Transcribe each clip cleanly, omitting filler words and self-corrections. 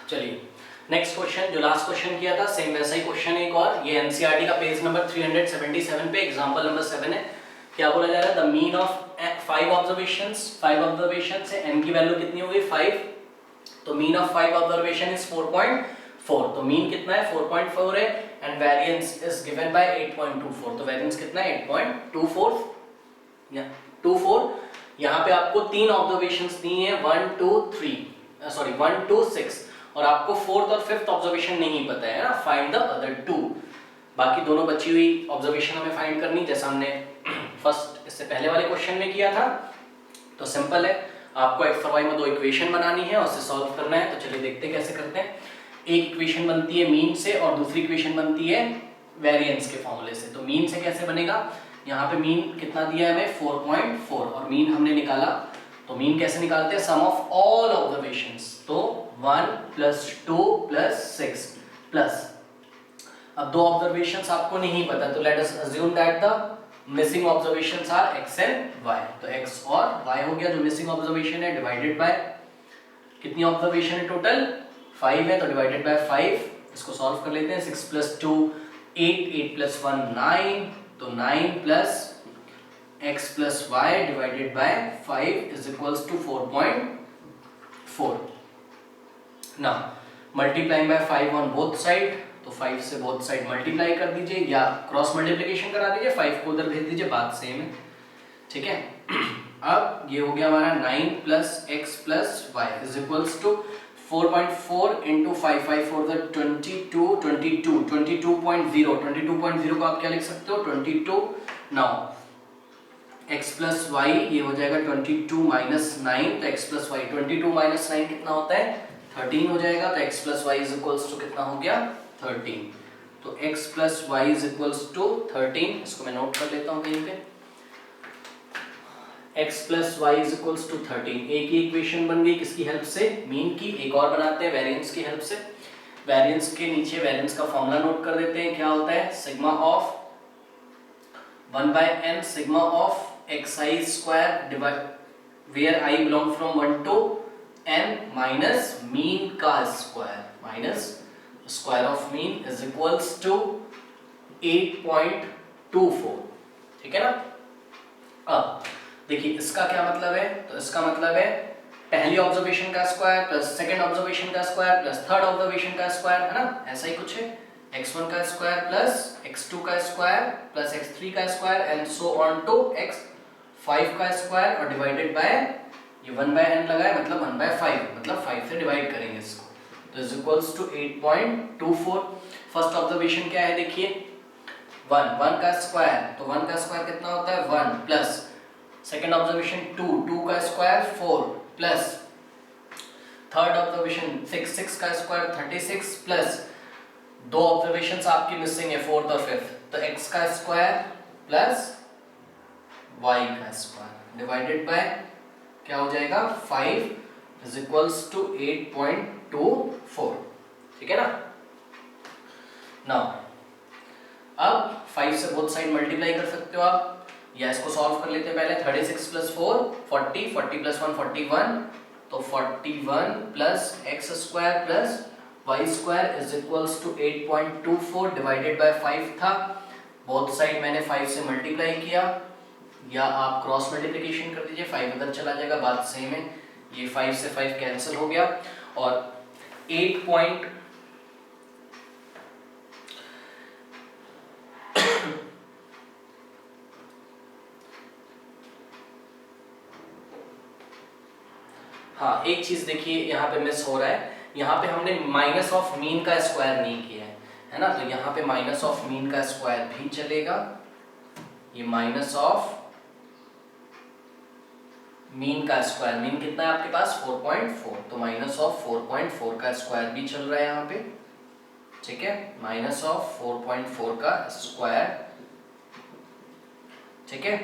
चलिए next question, जो last question किया था सेम वैसा ही क्वेश्चन एक और, ये एनसीईआरटी का पेज नंबर 377 पे एग्जांपल नंबर 7 है। क्या बोला जा रहा है, द मीन ऑफ 5 ऑब्जर्वेशन से n की वैल्यू कितनी हो गई 5, तो मीन ऑफ 5 ऑब्जर्वेशन इज 4.4, तो मीन कितना है 4.4 है and variance is given bye 8.24, तो वेरिएंस कितना है 8.24 या 24। यहाँ पे आपको 3 ऑब्जर्वेशंस दी हैं 1 2 6 और आपको 4th और 5th ऑब्जर्वेशन नहीं पता है ना, फाइंड द अदर 2। बाकी दोनों बची हुई ऑब्जर्वेशन हमें फाइंड करनी, जैसा हमने फर्स्ट इससे पहले वाले क्वेश्चन में किया था। तो सिंपल है, आपको x और y में 2 इक्वेशन बनानी है और उसे सॉल्व करना है। तो चलिए देखते हैं कैसे करते हैं। एक इक्वेशन बनती है मीन से और दूसरी इक्वेशन बनती है वेरिएंस के फॉर्मूले से। तो मीन से कैसे बनेगा, यहाँ पे मीन कितना दिया है हमें 4.4 और मीन हमने निकाला, तो मीन कैसे निकालते हैं, सम ऑफ ऑल ऑब्जर्वेशंस, तो 1 + 2 + 6 प्लस, अब 2 ऑब्जर्वेशंस आपको नहीं पता, तो let us assume that the missing observations are x and y, तो x और y हो गया जो मिसिंग ऑब्जर्वेशन है, डिवाइडेड बाय कितनी ऑब्जर्वेशन है टोटल 5 है, तो डिवाइडेड बाय 5। इसको सॉल्व कर लेते हैं, 6 + 2 8, 8 + 1 9, तो 9 + x + y divided by 5 is equals to 4.4। Now multiplying by 5 on both side, तो 5 से बोथ साइड मल्टीप्लाई कर दीजिए या क्रॉस मल्टीप्लिकेशन करा दीजिए, 5 को उधर भेज दीजिए, बात सेम है, ठीक है। अब ये हो गया हमारा 9 + x + y is equals to 4.4 × 5 5 4 the 22 22 22.0 22.0 को आप क्या लिख सकते हो 22। नाउ x + y ये हो जाएगा 22 - 9, तो x + y 22 - 9 कितना होता है 13 हो जाएगा, तो x + y is equals to कितना हो गया 13, तो x + y is equals to 13, इसको मैं नोट कर लेता हूं कहीं पे, x + y is equals to 13। एक ही इक्वेशन बन गई किसकी हेल्प से, मीन की। एक और बनाते हैं वेरिएंस की हेल्प से। वेरिएंस के नीचे वेरिएंस का फॉर्मूला नोट कर देते हैं, क्या होता है sigma of 1/n sigma of xi² divide where i belong from 1 to n minus mean का square minus square of mean is equals to 8.24, ठीक है ना। अब देखिए इसका क्या मतलब है, तो इसका मतलब है पहली ऑब्जर्वेशन का स्क्वायर प्लस सेकंड ऑब्जर्वेशन का स्क्वायर प्लस थर्ड ऑब्जर्वेशन का स्क्वायर, है ना, ऐसा ही कुछ है, x1 का स्क्वायर प्लस x2 का स्क्वायर प्लस x3 का square and so on to x5 का स्क्वायर और डिवाइडेड बाय ये 1/n लगा है मतलब 1/5, मतलब 5 से डिवाइड करेंगे इसको, तो is equals to 8.24। First observation क्या है देखिए 1 का स्क्वायर, तो 1 का स्क्वायर कितना होता है 1 प्लस सेकंड ऑब्जर्वेशन 2 का स्क्वायर 4 प्लस थर्ड ऑब्जर्वेशन 6 का स्क्वायर 36 प्लस 2 ऑब्जर्वेशंस आपकी मिसिंग है 4th और 5th, तो x का स्क्वायर प्लस y का स्क्वायर डिवाइडेड बाय क्या हो जाएगा 5 इज इक्वल्स टू 8.24, ठीक है ना। नाउ अब 5 से बोथ साइड मल्टीप्लाई कर सकते हो आप, या इसको सॉल्व कर लेते हैं पहले। 36 + 4 40, 40 + 1 41, तो 41 plus x² plus y² is equals to 8.24 divided by 5 था, बोथ साइड मैंने 5 से मल्टीप्लाई किया, या आप क्रॉस मल्टीप्लिकेशन कर दीजिए, 5 इधर चला जाएगा, बात सेम है, ये 5 से 5 कैंसिल हो गया और 8 हाँ एक चीज देखिए यहाँ पे मिस हो रहा है, यहाँ पे हमने माइनस ऑफ मीन का स्क्वायर नहीं किया है ना, तो यहाँ पे माइनस ऑफ मीन का स्क्वायर भी चलेगा, ये माइनस ऑफ मीन का स्क्वायर, मीन कितना है आपके पास 4.4, तो माइनस ऑफ 4.4 का स्क्वायर भी चल रहा है यहाँ पे, ठीक है, माइनस ऑफ 4.4 का स्क्वायर, ठीक है।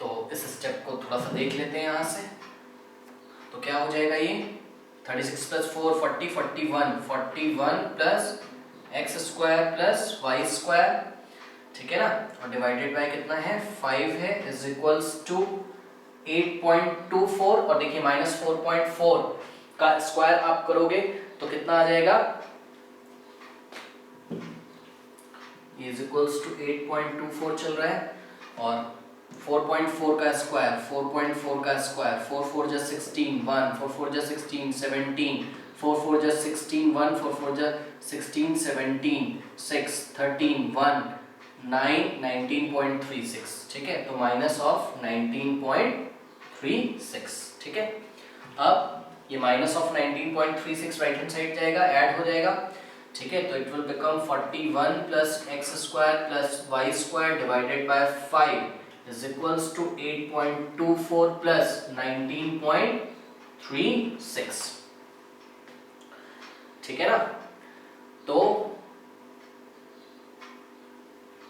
तो इस स्टेप को थोड़ा सा देख लेते हैं यहाँ से, तो क्या हो जाएगा ये 36 + 4 40 41 प्लस x² प्लस y², ठीक है ना, और डिवाइडेड बाय कितना है 5 है इज इक्वल्स टू 8.24, और देखिए -4.4 का स्क्वायर आप करोगे तो कितना आ जाएगा, इज इक्वल्स टू 8.24 चल रहा है और 4.4 का स्क्वायर, 4.4 का स्क्वायर, 4 4 जा 16 1, 4 4 जा 16 17, 4 4 जा 16 1, 4 4 जा 16 17 6 13 1 9 19.36, ठीक है, तो माइनस ऑफ 19.36, ठीक है। अब ये minus of 19.36 right hand side जाएगा, ऐड हो जाएगा, ठीक है, तो it will become 41 plus x square plus y square divided by 5 is equals to 8.24 plus 19.36, ठीक है ना। तो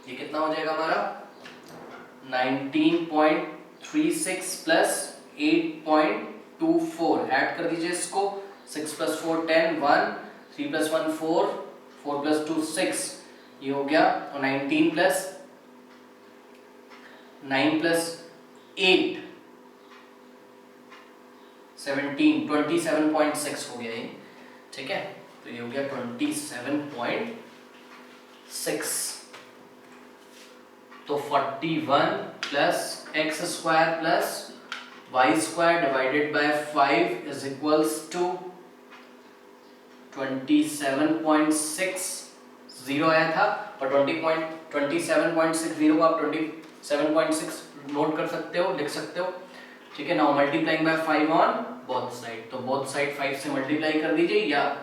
ये कितना हो जाएगा हमारा 19.36 प्लस 8.24, ऐड कर दीजिए इसको, 6 प्लस 4 10 1, 3 प्लस 1 4, 4 प्लस 2 6, ये हो गया, और 19 प्लस 9 प्लस 8 17, 27.6 हो गया ये, ठीक है, तो ये हो गया 27.6। तो 41 plus x square plus y square divided by 5 is equals to 27.60 आया था, और 27.60 को आप 27.6 नोट कर सकते हो, लिख सकते हो, ठीक है। Now multiplying by 5 on both side, तो बोथ साइड 5 से मल्टीप्लाई कर दीजिए, या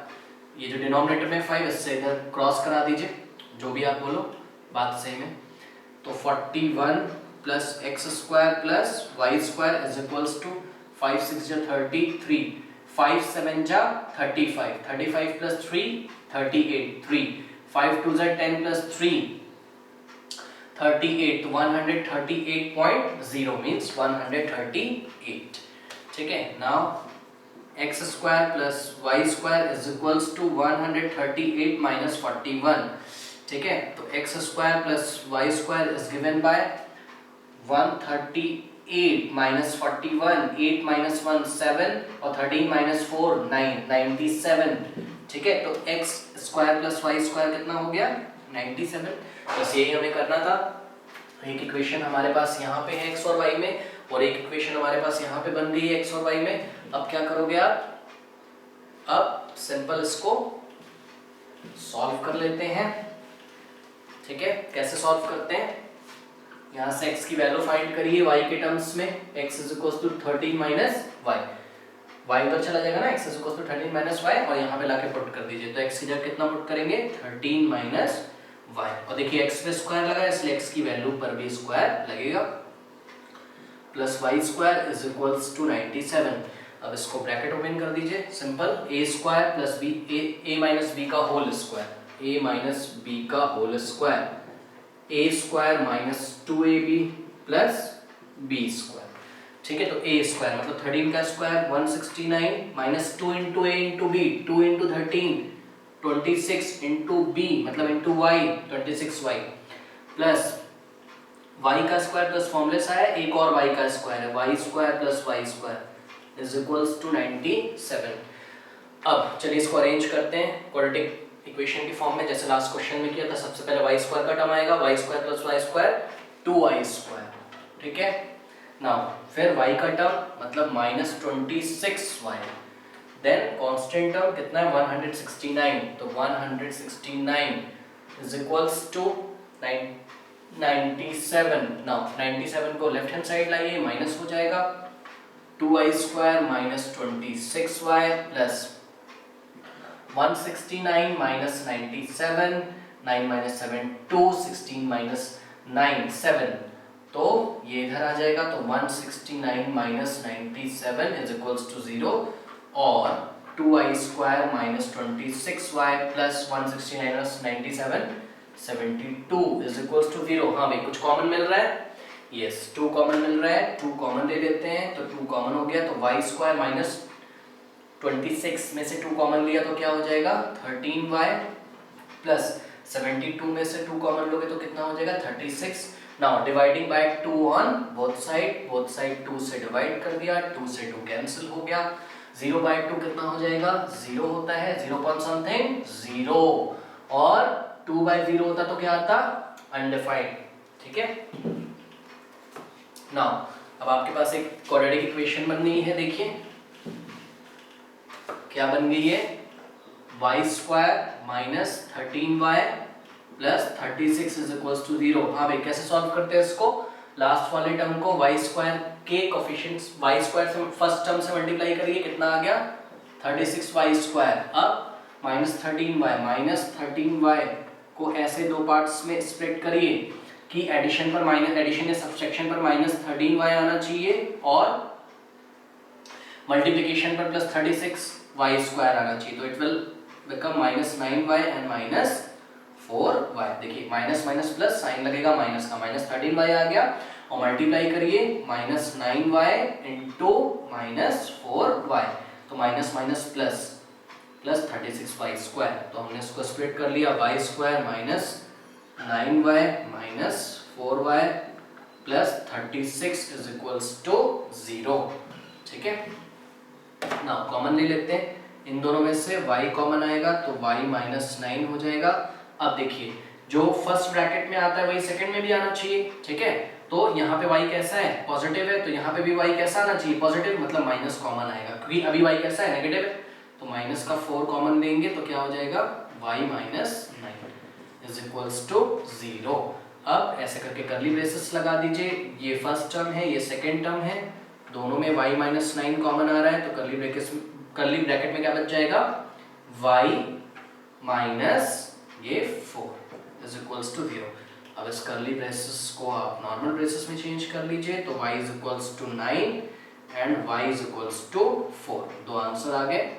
ये जो डिनोमिनेटर में 5 इससे इधर क्रॉस करा दीजिए, जो भी आप बोलो, बात सेम है। तो 41 plus x square plus y square is equals to 5 6 जा 33, 5 7 जा 35, 35 प्लस 3 38, 3 5 2 जा 10 प्लस 3 38, तो 138.0 मींस 138, ठीक है। Now x square plus y square is equals to 138 minus 41, ठीक है, तो x square plus y square is given by 138 minus 41, 8 minus 1 7 और 13 माइनस 4 9, 97, ठीक है। तो x square plus y square कितना हो गया 97, बस यही हमें करना था। एक इक्वेशन हमारे पास यहाँ पे है एक्स और वाई में, और एक इक्वेशन हमारे पास यहाँ पे बन गई है एक्स और वाई में। अब क्या करोगे आप, अब सिंपल इसको सॉल्व कर लेते हैं, ठीक है। कैसे सॉल्व करते हैं, यहाँ से x की वैल्यू फाइंड करिए y के टर्म्स में, x is equal to 13 minus y, y उधर चला जाएगा ना, x is equal to 13 minus y, और यहाँ पे लाके पुट कर दीजिए, तो x की जगह कितना पुट करेंगे 13 माइनस y, और देखिए x पे स्क्वायर लगा है इसलिए x की वैल्यू पर भी स्क्वायर लगेगा, plus y square is equals to 97। अब इसको ब्रैकेट ओपन कर दीजिए, simple, a square plus b, a minus b का whole square, a minus b का whole square, a square minus 2ab plus b square, ठीक है। तो a स्क्वायर मतलब 13 का square 169 minus 2 into a into b, 2 into 13 26 into b मतलब into y 26y, प्लस y का स्क्वायर प्लस फॉर्मूले से आया, एक और y का स्क्वायर है, y square plus y square is equals to 97। अब चलिए इसको अरेंज करते हैं क्वाड्रेटिक इक्वेशन की फॉर्म में, जैसे लास्ट क्वेश्चन में किया था। सबसे पहले y स्क्वायर का टर्म आएगा, y square plus y square 2y square, ठीक है। नाउ फिर y का टर्म मतलब minus 26y, then constant term कितना है 169, तो 169 इज इक्वल्स टू 97। नाउ 97 को लेफ्ट हैंड साइड लाइए, माइनस हो जाएगा, 2y square minus 26y plus 169 minus 97, 9 minus 7 2, 16 minus 9 7, तो ये इधर आ जाएगा, तो 169 माइनस 97 इज इक्वल्स टू 0, और 2y square minus 26y plus 169 minus 97 72 is equals to 0। हाँ भाई कुछ कॉमन मिल रहा है, यस 2 कॉमन मिल रहा है, 2 कॉमन ले लेते हैं, तो 2 कॉमन हो गया, तो y स्क्वायर माइनस 26 में से 2 कॉमन लिया तो क्या हो जाएगा 13y प्लस 72 में से 2 कॉमन लोगे तो कितना हो जाएगा 36। Now dividing by 2 on both side 2 से डिवाइड कर दिया, 2 से 2 कैंसिल हो गया, 0/2 कितना हो जाएगा, 0 होता है, 0 पॉइंट समथिंग 0, और 2/0 होता तो क्या आता, अनडिफाइंड। ठीक है, नाउ अब आपके पास एक क्वाड्रेटिक इक्वेशन बन गई है, देखिए क्या बन गई है, y² minus 13y plus 36 is equals to 0। हाँ भाई, कैसे सॉल्व करते हैं इसको, लास्ट वाले टर्म को y² के कोफिशिएंट्स y² से फर्स्ट टर्म से मल्टीप्लाई करिए, कितना आ गया 36y²। अब -13y को ऐसे दो पार्ट्स में स्प्लिट करिए कि एडिशन पर माइनस, एडिशन या सब्सट्रैक्शन पर -13y आना चाहिए और मल्टीप्लिकेशन पर +36y² आना चाहिए, तो it will become -9y and -4y। देखिए माइनस माइनस प्लस साइन लगेगा माइनस का, -13y आ गया और मल्टीप्लाई करिए -9y इंटू -4y, तो minus minus plus plus 36y²। तो हमने इसको स्प्लिट कर लिया, y² minus 9y minus 4y plus 36 is equals to 0। ठीक है, नाउ कॉमन ले लेते हैं, इन दोनों में से y कॉमन आएगा तो y -9 हो जाएगा। अब देखिए जो फर्स्ट ब्रैकेट में आता है वही सेकंड में भी आना चाहिए। ठीक है, तो यहाँ पे y कैसा है, पॉजिटिव है, तो यहाँ पे भी y कैसा आना चाहिए, पॉजिटिव, मतलब माइनस कॉमन आएगा, क्योंकि अभी y कैसा है, नेगेटिव है, तो माइनस का 4 कॉमन लेंगे तो क्या हो जाएगा, y -9 इज इक्वल्स टू 0। अब ऐसे करके कर्ली ब्रेसेस लगा दीजिए, ये फर्स्ट टर्म है, ये सेकेंड टर्म है, दोनों में y -9 कॉमन आ रहा है, तो कर्ली ब्रैकेट में क्या बच जाएगा, y माइनस ये 4 इज इक्वल्स टू 0। अब इस कर्ली ब्रेसेस को आप नॉर्मल ब्रेसेस में चेंज कर लीजिए, तो y is equals to 9 and y is equals to 4। दो आंसर आ गए।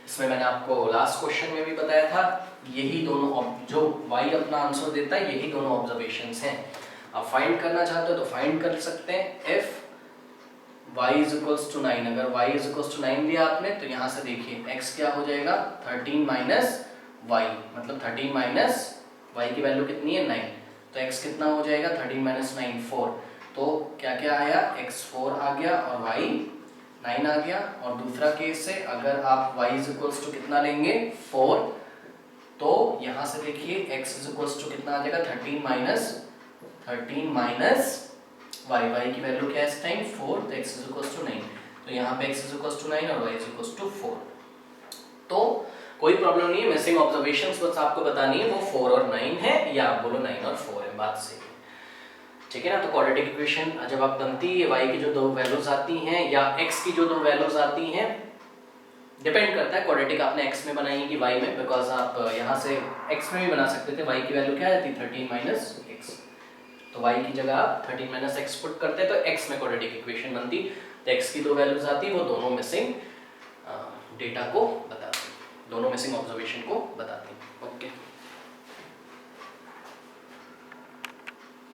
इसमें मैंने आपको लास्ट क्वेश्चन में भी बताया था, यही दोनों जो y अपना आंसर देता है यही दोनों ऑब्जर्वेशंस हैं। आप फाइंड करना चाहते हो तो फाइंड कर सकते हैं। If y is equals to 9, अगर y इज इक्वल्स टू 9 लिया आपने तो यहाँ से देखिए x क्या हो जाएगा, 13 माइनस y, मतलब 13 माइनस y की वैल्यू कितनी है 9, तो x कितना हो जाएगा 13 माइनस 9 4, तो क्या क्या आया, x 4 आ गया और y 9 आ गया। और दूसरा केस से अगर आप y इज इक्वल्स टू कितना लेंगे 4, तो यहाँ से देखिए x इज इक्वल्स टू कितना आ जाएगा 13 माइनस y की वैल्यू क्या है इस टाइम 4, तो x इज इक्वल्स टू 9, तो यहाँ पे x इज इक्वल्स टू 9 और y इज इक्वल्स टू 4। तो कोई प्रॉब्लम नहीं है, मिसिंग ऑब्जर्वेशंस बस आपको बतानी है, वो 4 और 9 है या आप बोलो 9 और 4 है, बात सही है। ठीक है ना, तो क्वाड्रेटिक इक्वेशन जब आप बनती है, y की जो दो वैल्यूज आती हैं या x की जो दो वैल्यूज आती हैं, डिपेंड करता है क्वाड्रेटिक आपने x में बनाई है कि y में, बिकॉज आप यहाँ से x में भी बना सकते थे, y की वैल्यू क्या आती है 13 माइनस x, तो y की जगह आप 13 माइनस x पुट करते तो x में क्वाड्रेटिक इक्वेशन बनती, तो x की दो वैल्यूज आती, वो दोनों मिसिंग डेटा को बता